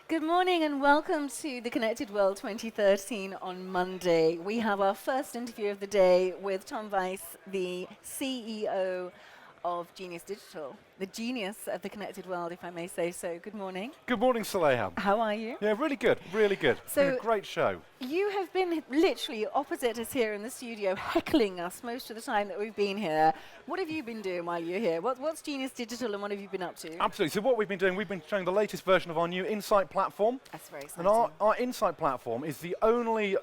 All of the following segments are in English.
Good morning and welcome to the Connected World 2013 on Monday. We have our first interview of the day with Tom Weiss, the CEO of Genius Digital, the genius of the connected world, if I may say so. Good morning. Good morning, Saleha. How are you? Yeah, really good, really good. So Been a great show. You have been literally opposite us here in the studio, heckling us most of the time that we've been here. What have you been doing while you're here? What's Genius Digital and what have you been up to? Absolutely. So what we've been doing, we've been showing the latest version of our new Insight platform. That's very exciting. And our Insight platform is the only,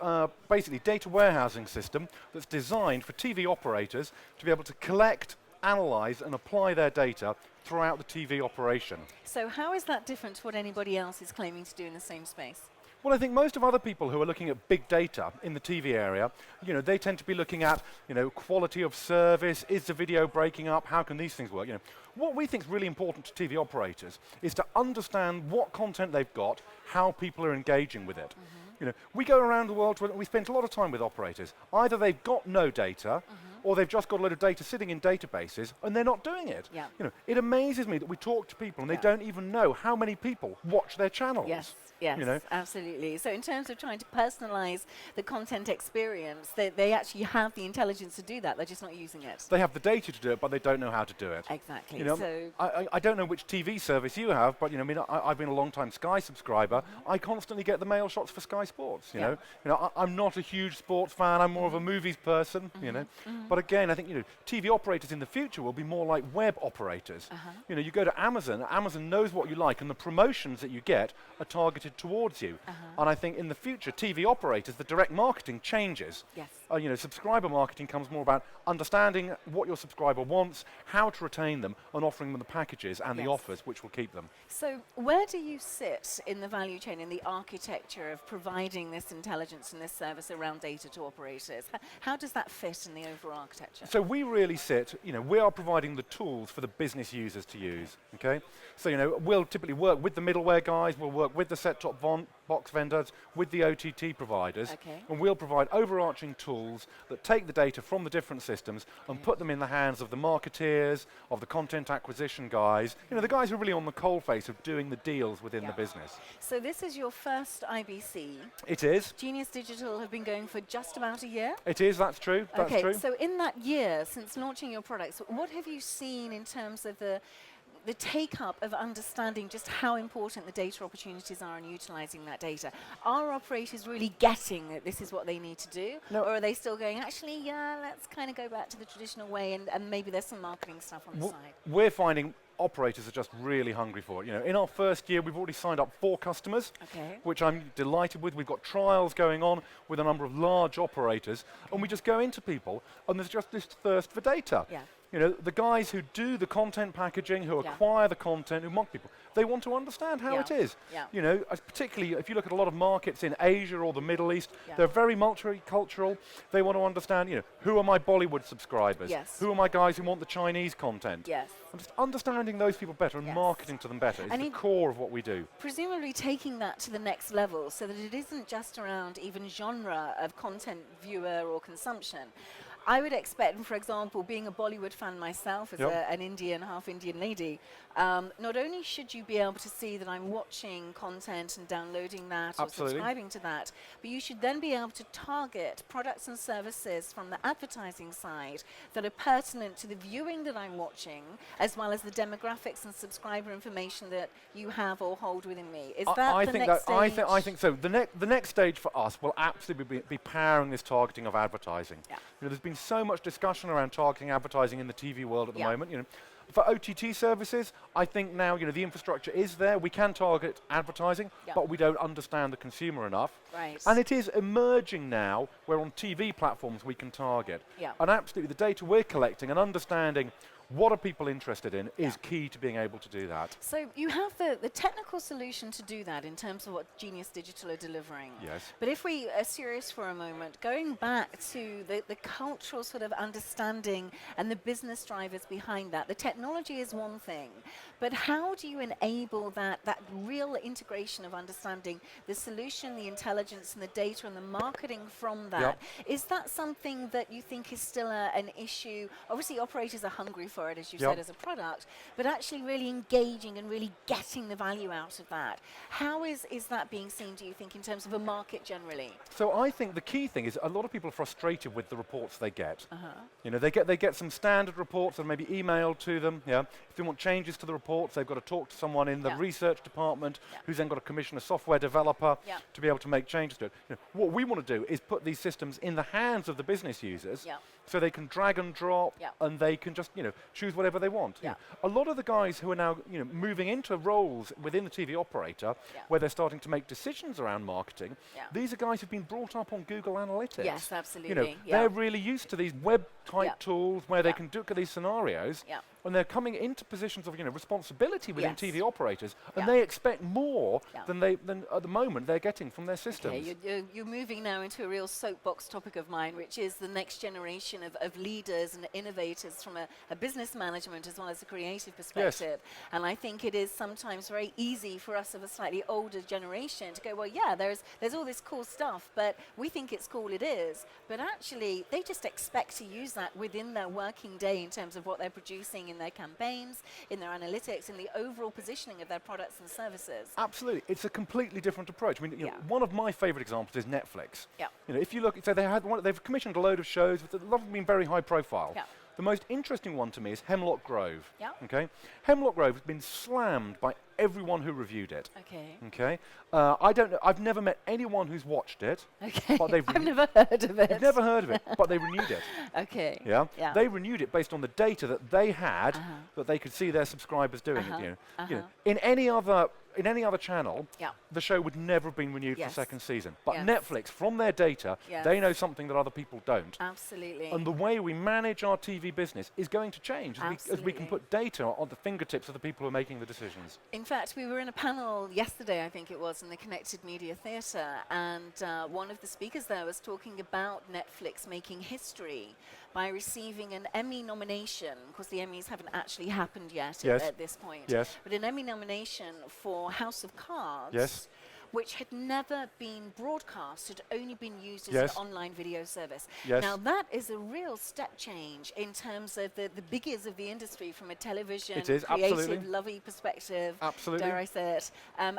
basically, data warehousing system that's designed for TV operators to be able to collect, analyze, and apply their data throughout the TV operation. So how is that different to what anybody else is claiming to do in the same space? Well, I think most of other people who are looking at big data in the TV area, they tend to be looking at, quality of service, is the video breaking up, how can these things work? What we think is really important to TV operators is to understand what content they've got, how people are engaging with it. We go around the world, we spend a lot of time with operators. Either they've got no data, or they've just got a load of data sitting in databases, and they're not doing it. Yeah. It amazes me that we talk to people, and they don't even know how many people watch their channels. Yes, absolutely. So in terms of trying to personalize the content experience, they actually have the intelligence to do that, they're just not using it. They have the data to do it, but they don't know how to do it. Exactly. So I don't know which TV service you have, but I've been a long-time Sky subscriber. I constantly get the mail shots for Sky Sports. I'm not a huge sports fan. I'm more of a movies person. But again, I think TV operators in the future will be more like web operators. You go to Amazon. Amazon knows what you like, and the promotions that you get are targeted towards you. And I think in the future, TV operators, the direct marketing changes. Yes. Subscriber marketing comes more about understanding what your subscriber wants, how to retain them, and offering them the packages and the offers which will keep them. So where do you sit in the value chain, in the architecture of providing this intelligence and this service around data to operators? How does that fit in the overall architecture? So we really sit, we are providing the tools for the business users to use, okay? So, we'll typically work with the middleware guys, we'll work with the set-top box vendors, with the OTT providers, and we'll provide overarching tools that take the data from the different systems and put them in the hands of the marketeers, of the content acquisition guys, the guys who are really on the coalface of doing the deals within the business. So this is your first IBC. It is. Genius Digital have been going for just about a year? It is, that's true, that's true. So in that year, since launching your products, what have you seen in terms of the take-up of understanding just how important the data opportunities are and utilizing that data? Are operators really getting that this is what they need to do? No. Or are they still going, actually, yeah, let's kind of go back to the traditional way and maybe there's some marketing stuff on the side? We're finding operators are just really hungry for it. In our first year, we've already signed up 4 customers, which I'm delighted with. We've got trials going on with a number of large operators, and we just go into people, and there's just this thirst for data. Yeah. The guys who do the content packaging, who acquire the content, who mock people, they want to understand how it is. Yeah. Particularly if you look at a lot of markets in Asia or the Middle East, they're very multicultural. They want to understand, who are my Bollywood subscribers? Yes. Who are my guys who want the Chinese content? Yes. And just understanding those people better and marketing to them better is the core of what we do. Presumably taking that to the next level so that it isn't just around even genre of content viewer or consumption. I would expect, for example, being a Bollywood fan myself as an Indian, half Indian lady, not only should you be able to see that I'm watching content and downloading that or subscribing to that, but you should then be able to target products and services from the advertising side that are pertinent to the viewing that I'm watching, as well as the demographics and subscriber information that you have or hold within me. Is that the next stage? I think so. The next stage for us will absolutely be powering this targeting of advertising. Yeah. There's been so much discussion around targeting advertising in the TV world at the moment. For OTT services, I think now the infrastructure is there. We can target advertising, but we don't understand the consumer enough. Right. And it is emerging now where on TV platforms we can target. Yeah. And absolutely the data we're collecting and understanding what are people interested in is key to being able to do that. So you have the technical solution to do that in terms of what Genius Digital are delivering. Yes. But if we are serious for a moment, going back to the cultural sort of understanding and the business drivers behind that, the technology is one thing, but how do you enable that real integration of understanding the solution, the intelligence and the data and the marketing from that? Is that something that you think is still an issue? Obviously operators are hungry for it, as you said, as a product, but actually really engaging and really getting the value out of that. How is that being seen, do you think, in terms of a market generally? So I think the key thing is a lot of people are frustrated with the reports they get. You know, they get some standard reports that may be emailed to them. Yeah, if they want changes to the reports, they've got to talk to someone in the research department, who's then got to commission a software developer to be able to make changes to it. You know, what we want to do is put these systems in the hands of the business users, so they can drag and drop, and they can just choose whatever they want. You know, a lot of the guys who are now moving into roles within the TV operator, where they're starting to make decisions around marketing, these are guys who've been brought up on Google Analytics. Yes, absolutely. You know, they're really used to these web-type tools where they can look at these scenarios, and they're coming into positions of responsibility within TV operators, and they expect more than at the moment they're getting from their systems. Okay, you're moving now into a real soapbox topic of mine, which is the next generation of leaders and innovators from a business management as well as a creative perspective. And I think it is sometimes very easy for us of a slightly older generation to go, well, yeah, there's all this cool stuff, but we think it's cool, it is. But actually, they just expect to use that within their working day in terms of what they're producing in their campaigns, in their analytics, in the overall positioning of their products and services. Absolutely, it's a completely different approach. I mean, one of my favourite examples is Netflix. Yeah. You know, if you look, so they've commissioned a load of shows, but a lot of them been very high profile. Yeah. The most interesting one to me is Hemlock Grove. Yeah. Okay, Hemlock Grove has been slammed by everyone who reviewed it. Okay. Okay, I don't know. I've never met anyone who's watched it. Okay. But they've I've never heard of it. I've never heard of it, but they renewed it. Okay. Yeah? Yeah. They renewed it based on the data that they had, that they could see their subscribers doing it. You know, in any other channel, the show would never have been renewed for the second season. But Netflix, from their data, they know something that other people don't. Absolutely. And the way we manage our TV business is going to change as we can put data on the fingertips of the people who are making the decisions. In fact, we were in a panel yesterday, I think it was, in the Connected Media Theatre, and one of the speakers there was talking about Netflix making history by receiving an Emmy nomination. Of course, the Emmys haven't actually happened yet at this point. Yes. But an Emmy nomination for House of Cards, which had never been broadcast, had only been used as an online video service. Now that is a real step change in terms of the biggies of the industry from a television, creative, lovey perspective, dare I say it,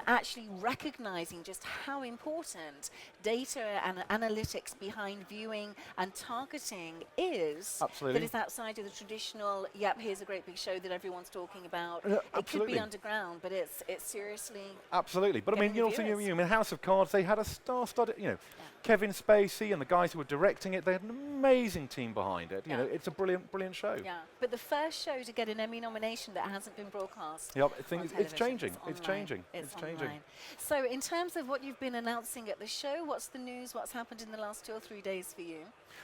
actually recognizing just how important data and analytics behind viewing and targeting is, that is outside of the traditional, yep, here's a great big show that everyone's talking about. It could be underground, but it's seriously. Absolutely. But I mean, I mean, House of Cards, they had a star-studded, Kevin Spacey and the guys who were directing it, they had an amazing team behind it. You know, it's a brilliant, brilliant show. Yeah, but the first show to get an Emmy nomination that hasn't been broadcast. Yep, it's changing. It's changing. It's changing. So in terms of what you've been announcing at the show, what's the news? What's happened in the last 2 or 3 days for you?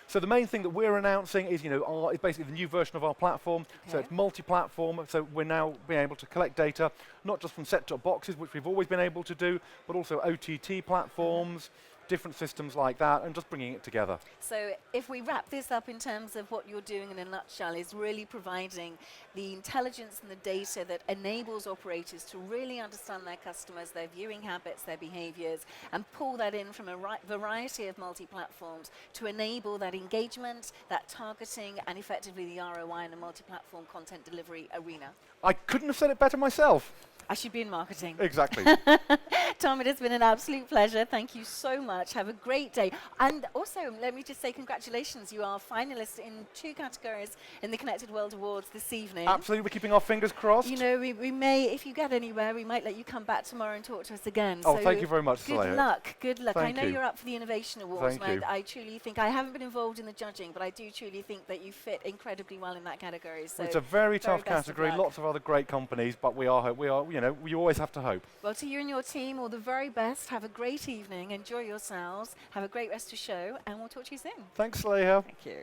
So the main thing that we're announcing is, is basically the new version of our platform. So it's multi-platform. So we're now being able to collect data, not just from set-top boxes, which we've always been able to do, but also OTT platforms, different systems like that, and just bringing it together. So if we wrap this up in terms of what you're doing in a nutshell, is really providing the intelligence and the data that enables operators to really understand their customers, their viewing habits, their behaviors, and pull that in from a variety of multi-platforms to enable that engagement, that targeting, and effectively the ROI in a multi-platform content delivery arena. I couldn't have said it better myself. I should be in marketing. Exactly. Tom, it has been an absolute pleasure. Thank you so much. Have a great day. And also, let me just say congratulations. You are finalists in 2 categories in the Connected World Awards this evening. Absolutely. We're keeping our fingers crossed. You know, we may, if you get anywhere, we might let you come back tomorrow and talk to us again. Oh, so thank you very much, Good luck. Good luck. Thank I know you. you're up for the Innovation Awards. Thank you. I truly think, I haven't been involved in the judging, but I do truly think that you fit incredibly well in that category. So it's a very tough category. Lots of other great companies, but we are, we always have to hope. Well, to you and your team, all the very best. Have a great evening. Enjoy yourselves. Have a great rest of the show, and we'll talk to you soon. Thanks, Leah. Thank you.